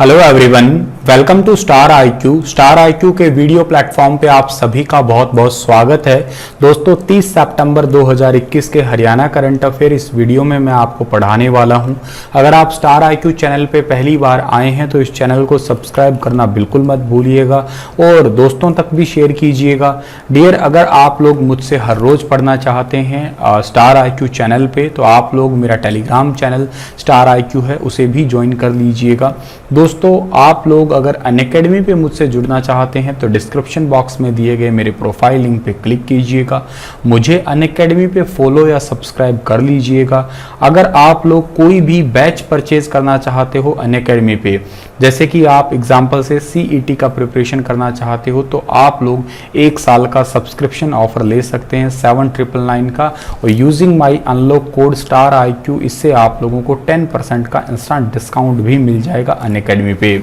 Hello everyone, welcome to star IQ. Star IQ के video platform पे आप सभी का बहुत बहुत स्वागत है। दोस्तों 30 सितंबर 2021 के हरियाणा करंट अफेयर इस वीडियो में मैं आपको पढ़ाने वाला हूं। अगर आप स्टार आईक्यू चैनल पे पहली बार आए हैं तो इस चैनल को सब्सक्राइब करना बिल्कुल मत भूलिएगा और दोस्तों तक भी शेयर कीजिएगा। डियर, अगर आप लोग मुझसे हर रोज पढ़ना चाहते हैं स्टार आईक्यू चैनल पे तो आप लोग मेरा टेलीग्राम चैनल स्टार आईक्यू है उसे भी ज्वाइन कर लीजिएगा। दोस्तों आप लोग अगर अनअकैडमी पे मुझसे जुड़ना चाहते हैं तो डिस्क्रिप्शन बॉक्स में दिए गए मेरे प्रोफाइल लिंक पे क्लिक कीजिएगा, मुझे अनअकैडमी पे फॉलो या सब्सक्राइब कर लीजिएगा। अगर आप लोग कोई भी बैच परचेज करना चाहते हो अनअकैडमी पे, जैसे कि आप एग्जाम्पल से सीईटी का प्रिपरेशन करना चाहते हो तो आप लोग 1 साल का सब्सक्रिप्शन ऑफर ले सकते हैं 7999 का, और using my unlock code star IQ इससे आप लोगों को 10% का इंस्टेंट डिस्काउंट भी मिल जाएगा अनअकैडमी पे।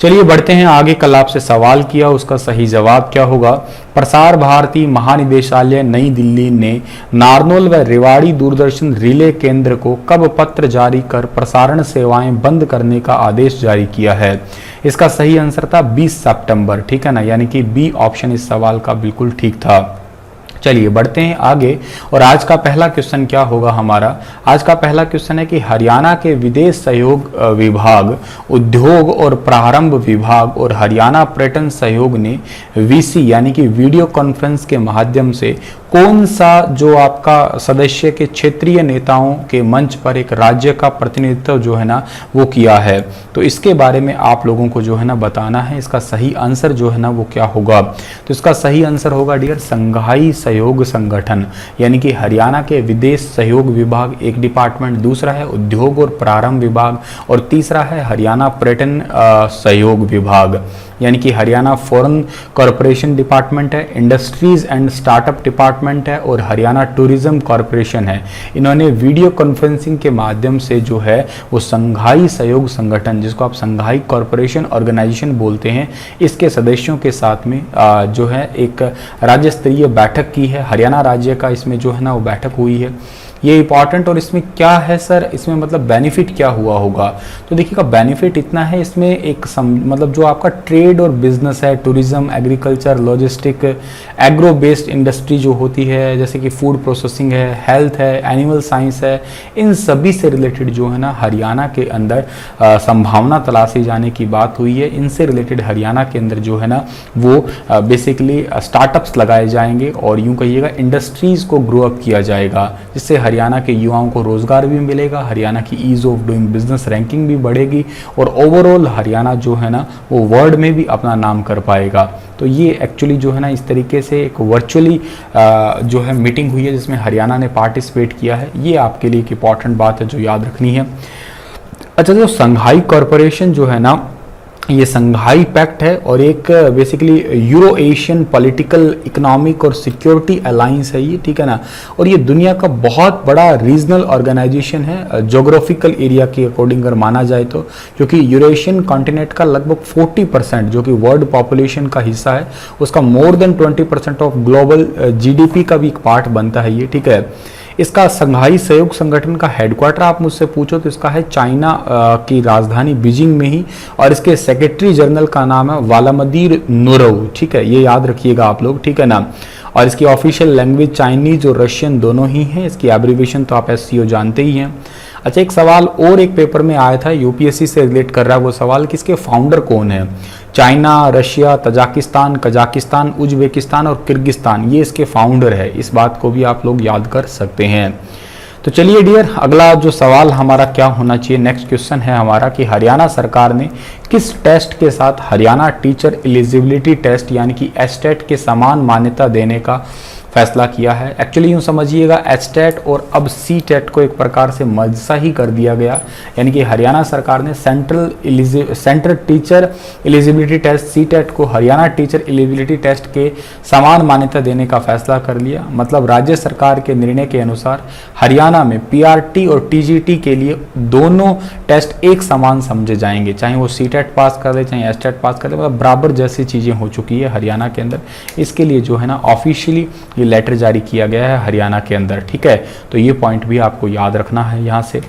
चलिए बढ़ते हैं आगे। कल आपसे सवाल किया, उसका सही जवाब क्या होगा। प्रसार भारती महानिदेशालय नई दिल्ली ने नारनौल व रेवाड़ी दूरदर्शन रिले केंद्र को कब पत्र जारी कर प्रसारण सेवाएं बंद करने का आदेश जारी किया है। इसका सही आंसर था 20 सितंबर, ठीक है ना, यानी कि बी ऑप्शन इस सवाल का बिल्कुल ठीक था। चलिए बढ़ते हैं आगे और आज का पहला क्वेश्चन क्या होगा हमारा। आज का पहला क्वेश्चन है कि हरियाणा के विदेश सहयोग विभाग, उद्योग और प्रारंभ विभाग और हरियाणा पर्यटन सहयोग ने वीसी यानी कि वीडियो कॉन्फ्रेंस के माध्यम से कौन सा जो आपका सदस्य के क्षेत्रीय नेताओं के मंच पर एक राज्य का प्रतिनिधित्व जो है ना वो किया है। तो इसके बारे में आप लोगों को जो है ना बताना है। इसका सही आंसर जो है ना वो क्या होगा। तो इसका सही आंसर होगा डियर संघाई सहयोग संगठन, यानी कि हरियाणा के विदेश सहयोग विभाग एक डिपार्टमेंट, दूसरा है उद्योग और प्रारंभ विभाग और तीसरा है हरियाणा पर्यटन सहयोग विभाग, यानी कि हरियाणा फॉरेन कॉरपोरेशन डिपार्टमेंट है, इंडस्ट्रीज एंड स्टार्टअप डिपार्टमेंट है और हरियाणा टूरिज्म कॉरपोरेशन है। इन्होंने वीडियो कॉन्फ्रेंसिंग के माध्यम से जो है वो संघाई सहयोग संगठन, जिसको आप संघाई कॉरपोरेशन ऑर्गेनाइजेशन बोलते हैं, इसके सदस्यों के साथ में जो है एक राज्य स्तरीय बैठक की है। हरियाणा राज्य का इसमें जो है ना वो बैठक हुई है। ये इंपॉर्टेंट, और इसमें क्या है सर, इसमें मतलब बेनिफिट क्या हुआ होगा। तो देखिएगा बेनिफिट इतना है, इसमें एक मतलब जो आपका ट्रेड और बिजनेस है, tourism, agriculture, logistic, agro based industry जो होती है, जैसे कि फूड प्रोसेसिंग है, हेल्थ है, एनिमल साइंस है, इन सभी से रिलेटेड जो है ना हरियाणा के अंदर संभावना तलाशी जाने की बात हुई है। इनसे रिलेटेड हरियाणा के अंदर जो है ना वो बेसिकली स्टार्टअप्स लगाए जाएंगे और यूं कहिएगा इंडस्ट्रीज को ग्रो अप किया जाएगा, जिससे हरियाणा के युवाओं को रोजगार भी मिलेगा, हरियाणा की ease of doing business ranking भी बढ़ेगी और ओवरऑल हरियाणा जो है ना वो वर्ल्ड में भी अपना नाम कर पाएगा। तो ये एक्चुअली जो है ना इस तरीके से एक वर्चुअली जो है मीटिंग हुई है जिसमें हरियाणा ने पार्टिसिपेट किया है। ये आपके लिए एक इंपॉर्टेंट बात है जो याद रखनी है। अच्छा, जो संघाई कॉरपोरेशन जो है ना ये संघाई पैक्ट है और एक basically euro Asian political economic और सिक्योरिटी अलायंस है ये, ठीक है ना, और ये दुनिया का बहुत बड़ा रीजनल ऑर्गेनाइजेशन है ज्योग्राफिकल एरिया के अकॉर्डिंग अगर माना जाए तो, क्योंकि यूरेशियन कॉन्टिनेंट का लगभग 40% जो कि वर्ल्ड पॉपुलेशन का हिस्सा है उसका more than 20% of global GDP का भी एक पार्ट बनता है ये, ठीक है। इसका संघाई सहयोग संगठन का हेडक्वार्टर आप मुझसे पूछो तो इसका है चाइना की राजधानी बीजिंग में ही, और इसके सेक्रेटरी जनरल का नाम है वालामदीर नोरोव, ठीक है, ये याद रखिएगा आप लोग, ठीक है ना। और इसकी ऑफिशियल लैंग्वेज चाइनीज और रशियन दोनों ही हैं। इसकी एब्रीविएशन तो आप एससीओ जानते ही हैं। अच्छा, एक सवाल और एक पेपर में आया था, यूपीएससी से रिलेट कर रहा है वो सवाल कि इसके फाउंडर कौन है। China, Russia, Tajikistan, Kazakhstan, Uzbekistan और किर्गिस्तान ये इसके फाउंडर है। इस बात को भी आप लोग याद कर सकते हैं। तो चलिए डियर, अगला जो सवाल हमारा क्या होना चाहिए, नेक्स्ट क्वेश्चन है हमारा कि हरियाणा सरकार ने किस टेस्ट के साथ हरियाणा टीचर एलिजिबिलिटी टेस्ट यानी कि एचटेट के समान मान्यता देने का फैसला किया है। एक्चुअली यूँ समझिएगा एचटेट और अब सीटेट को एक प्रकार से मजसा ही कर दिया गया, यानी कि हरियाणा सरकार ने central teacher eligibility test CTET को हरियाणा टीचर एलिजिबिलिटी टेस्ट के समान मान्यता देने का फैसला कर लिया। मतलब राज्य सरकार के निर्णय के अनुसार हरियाणा में पीआरटी और टीजीटी के लिए दोनों टेस्ट एक समान समझे जाएंगे, चाहे वो सीटेट पास कर ले चाहे एचटेट पास कर ले, मतलब बराबर जैसी चीज़ें हो चुकी है हरियाणा के अंदर। इसके लिए जो है ना ऑफिशियली लेटर जारी किया गया है हरियाणा के अंदर, ठीक है। तो ये पॉइंट भी आपको याद रखना है यहाँ से।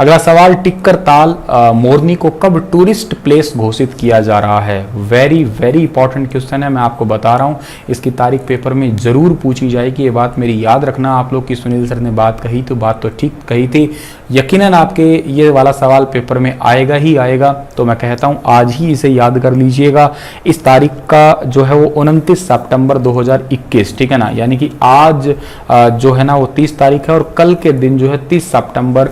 अगला सवाल, टिक्कर ताल मोरनी को कब टूरिस्ट प्लेस घोषित किया जा रहा है? वेरी वेरी इंपॉर्टेंट क्वेश्चन है, मैं आपको बता रहा हूँ। इसकी तारीख पेपर में जरूर पूछी जाएगी, ये बात मेरी याद रखना आप लोग की सुनील सर ने बात कही तो बात तो ठीक कही थी, यकीनन आपके ये वाला सवाल पेपर में आएगा ही आएगा। तो मैं कहता हूँ आज ही इसे याद कर लीजिएगा। इस तारीख का जो है वो 29 सितंबर 2021, ठीक है ना, यानी कि आज जो है ना वो 30 तारीख है और कल के दिन जो है 30 सितंबर,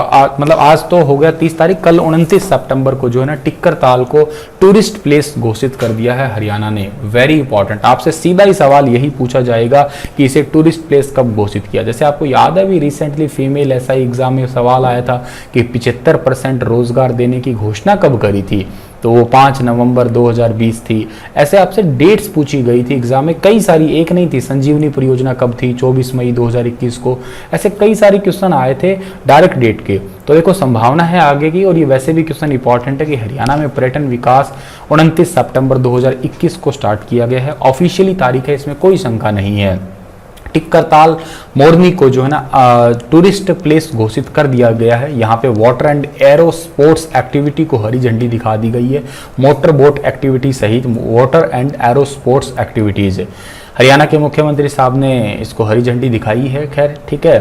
मतलब आज तो हो गया 30 तारीख, कल 29 सितंबर को जो है ना टिक्कर ताल को टूरिस्ट प्लेस घोषित कर दिया है हरियाणा ने। वेरी इंपॉर्टेंट, आपसे सीधा ही सवाल यही पूछा जाएगा कि इसे टूरिस्ट प्लेस कब घोषित किया। जैसे आपको याद है भी रिसेंटली फीमेल एसआई एग्जाम में सवाल आया था कि 75% रोजगार देने की घोषणा कब करी थी, तो वो 5 नवंबर 2020 थी। ऐसे आपसे डेट्स पूछी गई थी एग्जाम में, कई सारी, एक नहीं थी। संजीवनी परियोजना कब थी? 24 मई 2021 को। ऐसे कई सारे क्वेश्चन आए थे डायरेक्ट डेट के। तो देखो संभावना है आगे की, और ये वैसे भी क्वेश्चन इंपॉर्टेंट है कि हरियाणा में पर्यटन विकास 29 सितंबर 2021 को स्टार्ट किया गया है। ऑफिशियली तारीख है, इसमें कोई शंका नहीं है। टिक्कर ताल मोरनी को जो है ना टूरिस्ट प्लेस घोषित कर दिया गया है। यहाँ पे water and aero sports activity को हरी झंडी दिखा दी गई है, मोटर बोट एक्टिविटी सहित water and aero sports activities. Haryana के मुख्यमंत्री साहब ने इसको हरी झंडी दिखाई है। खैर ठीक है,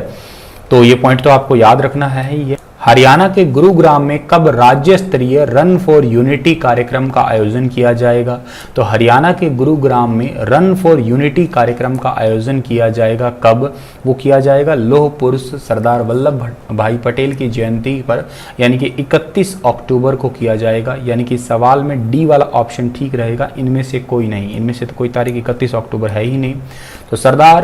तो ये पॉइंट तो आपको याद रखना है ही है। हरियाणा के गुरुग्राम में कब राज्य स्तरीय रन फॉर यूनिटी कार्यक्रम का आयोजन किया जाएगा? तो हरियाणा के गुरुग्राम में रन फॉर यूनिटी कार्यक्रम का आयोजन किया जाएगा। कब वो किया जाएगा? लौह पुरुष सरदार वल्लभ भाई पटेल की जयंती पर, यानी कि 31 अक्टूबर को किया जाएगा। यानी कि सवाल में डी वाला ऑप्शन ठीक रहेगा, इनमें से कोई नहीं, इनमें से तो कोई तारीख 31 अक्टूबर है ही नहीं। तो सरदार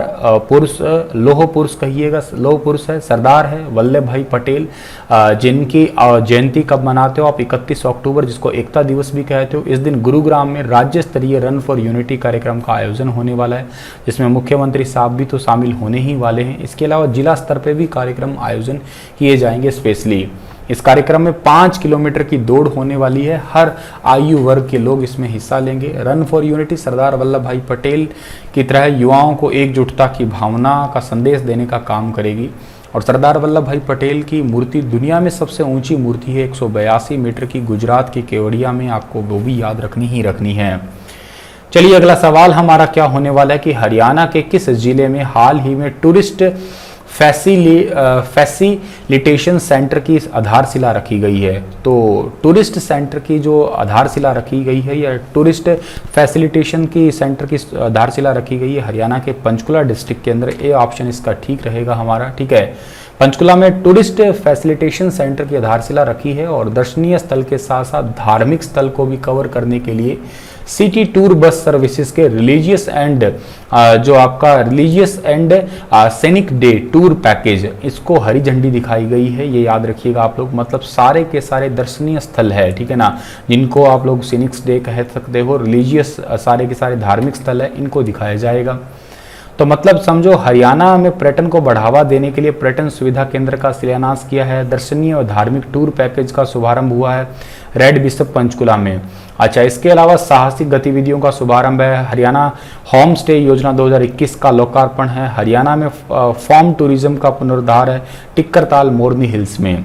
पुरुष, लौह पुरुष कहिएगा, लौह पुरुष है, सरदार है वल्लभ भाई पटेल, जिनकी जयंती कब मनाते हो आप? 31 अक्टूबर, जिसको एकता दिवस भी कहते हो। इस दिन गुरुग्राम में राज्य स्तरीय रन फॉर यूनिटी कार्यक्रम का आयोजन होने वाला है, जिसमें मुख्यमंत्री साहब भी तो शामिल होने ही वाले हैं। इसके अलावा जिला स्तर पर भी कार्यक्रम आयोजन किए जाएंगे स्पेशली। इस कार्यक्रम में 5 किलोमीटर की दौड़ होने वाली है, हर आयु वर्ग के लोग इसमें हिस्सा लेंगे। Run for unity Sardar Vallabh भाई पटेल की तरह युवाओं को एकजुटता की भावना का संदेश देने का काम करेगी। और सरदार वल्लभ भाई पटेल की मूर्ति दुनिया में सबसे ऊंची मूर्ति है, 182 मीटर की, गुजरात की केवड़िया में, आपको वो भी याद रखनी ही रखनी है। चलिए अगला सवाल हमारा क्या होने वाला है कि हरियाणा के किस जिले में हाल ही में टूरिस्ट फैसिलिटेशन सेंटर की आधारशिला रखी गई है? तो टूरिस्ट सेंटर की जो आधारशिला रखी गई है, या टूरिस्ट फैसिलिटेशन की सेंटर की आधारशिला रखी गई है हरियाणा के पंचकुला डिस्ट्रिक्ट के अंदर। ए ऑप्शन इसका ठीक रहेगा हमारा, ठीक है। पंचकुला में टूरिस्ट फैसिलिटेशन सेंटर की आधारशिला रखी है, और दर्शनीय स्थल के साथ साथ धार्मिक स्थल को भी कवर करने के लिए सिटी टूर बस सर्विसेज के रिलीजियस एंड जो आपका रिलीजियस एंड सैनिक डे टूर पैकेज, इसको हरी झंडी दिखाई गई है। ये याद रखिएगा आप लोग, मतलब सारे के सारे दर्शनीय स्थल है, ठीक है ना, जिनको आप लोग सैनिक डे कह सकते हो, रिलीजियस सारे के सारे धार्मिक स्थल है, इनको दिखाया जाएगा। तो मतलब समझो हरियाणा में पर्यटन को बढ़ावा देने के लिए पर्यटन सुविधा केंद्र का शिलान्यास किया है, दर्शनीय और धार्मिक टूर पैकेज का शुभारंभ हुआ है रेड बिशप पंचकुला में। अच्छा, इसके अलावा साहसिक गतिविधियों का शुभारंभ है, हरियाणा होम स्टे योजना 2021 का लोकार्पण है, हरियाणा में फार्म टूरिज्म का पुनरुद्धार है टिक्कर ताल मोरनी हिल्स में।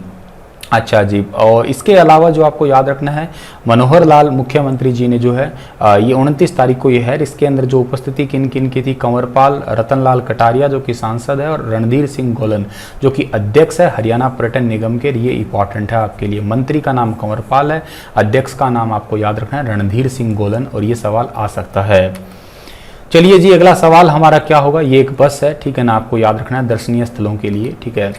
अच्छा जी, और इसके अलावा जो आपको याद रखना है, मनोहर लाल मुख्यमंत्री जी ने जो है ये 29 तारीख को ये है, इसके अंदर जो उपस्थिति किन किन की थी, कंवरपाल रतनलाल कटारिया जो कि सांसद है, और रणधीर सिंह गोलन जो कि अध्यक्ष है हरियाणा पर्यटन निगम के। ये इंपॉर्टेंट है आपके लिए, मंत्री का नाम कंवरपाल है, अध्यक्ष का नाम आपको याद रखना है रणधीर सिंह गोलन, और ये सवाल आ सकता है। चलिए जी, अगला सवाल हमारा क्या होगा, ये एक बस है, ठीक है ना, आपको याद रखना है दर्शनीय स्थलों के लिए, ठीक है।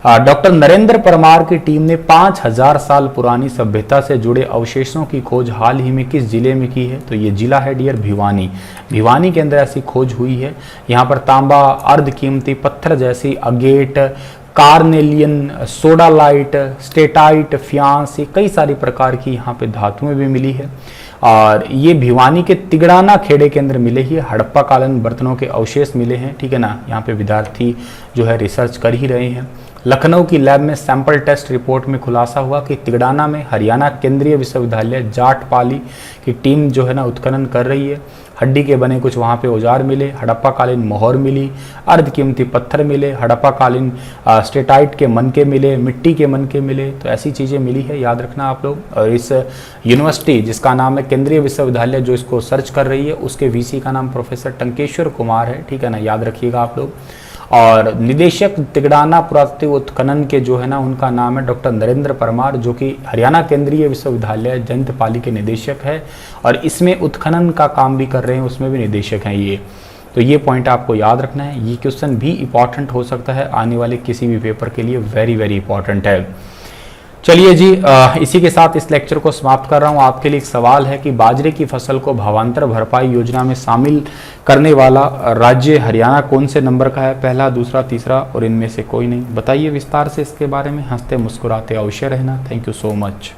डॉक्टर नरेंद्र परमार की टीम ने 5000 साल पुरानी सभ्यता से जुड़े अवशेषों की खोज हाल ही में किस जिले में की है? तो ये जिला है डियर भिवानी। भिवानी के अंदर ऐसी खोज हुई है। यहाँ पर तांबा, अर्धकीमती पत्थर जैसी अगेट, कार्नेलियन, सोडालाइट, स्टेटाइट, फ्यांस, ये कई सारी प्रकार की यहाँ पे धातुएं भी मिली है। और ये भिवानी के तिगड़ाना खेड़े के अंदर मिले ही हड़प्पा कालीन बर्तनों के अवशेष मिले हैं, ठीक है ना। यहाँ पे विद्यार्थी जो है रिसर्च कर ही रहे हैं। लखनऊ की लैब में सैंपल टेस्ट रिपोर्ट में खुलासा हुआ कि तिगड़ाना में हरियाणा केंद्रीय विश्वविद्यालय जाट पाली की टीम जो है ना उत्खनन कर रही है। हड्डी के बने कुछ वहाँ पे औजार मिले, हड़प्पा कालीन मोहर मिली, अर्धकीमती पत्थर मिले, हड़प्पा कालीन स्टेटाइट के मनके मिले, मिट्टी के मनके मिले। तो ऐसी चीज़ें मिली है, याद रखना आप लोग। और इस यूनिवर्सिटी जिसका नाम है केंद्रीय विश्वविद्यालय जो इसको सर्च कर रही है, उसके वीसी का नाम प्रोफेसर टंकेश्वर कुमार है, ठीक है ना, याद रखिएगा आप लोग। और निदेशक तिगड़ाना पुरातत्व उत्खनन के जो है ना उनका नाम है डॉक्टर नरेंद्र परमार, जो कि हरियाणा केंद्रीय विश्वविद्यालय जयंतपाली के निदेशक है और इसमें उत्खनन का काम भी कर रहे हैं, उसमें भी निदेशक हैं ये। तो ये पॉइंट आपको याद रखना है। ये क्वेश्चन भी इंपॉर्टेंट हो सकता है आने वाले किसी भी पेपर के लिए, वेरी वेरी इंपॉर्टेंट है। चलिए जी, इसी के साथ इस लेक्चर को समाप्त कर रहा हूँ। आपके लिए एक सवाल है कि बाजरे की फसल को भावांतर भरपाई योजना में शामिल करने वाला राज्य हरियाणा कौन से नंबर का है, पहला, दूसरा, तीसरा और इनमें से कोई नहीं। बताइए विस्तार से इसके बारे में, हंसते मुस्कुराते अवश्य रहना। Thank you so much.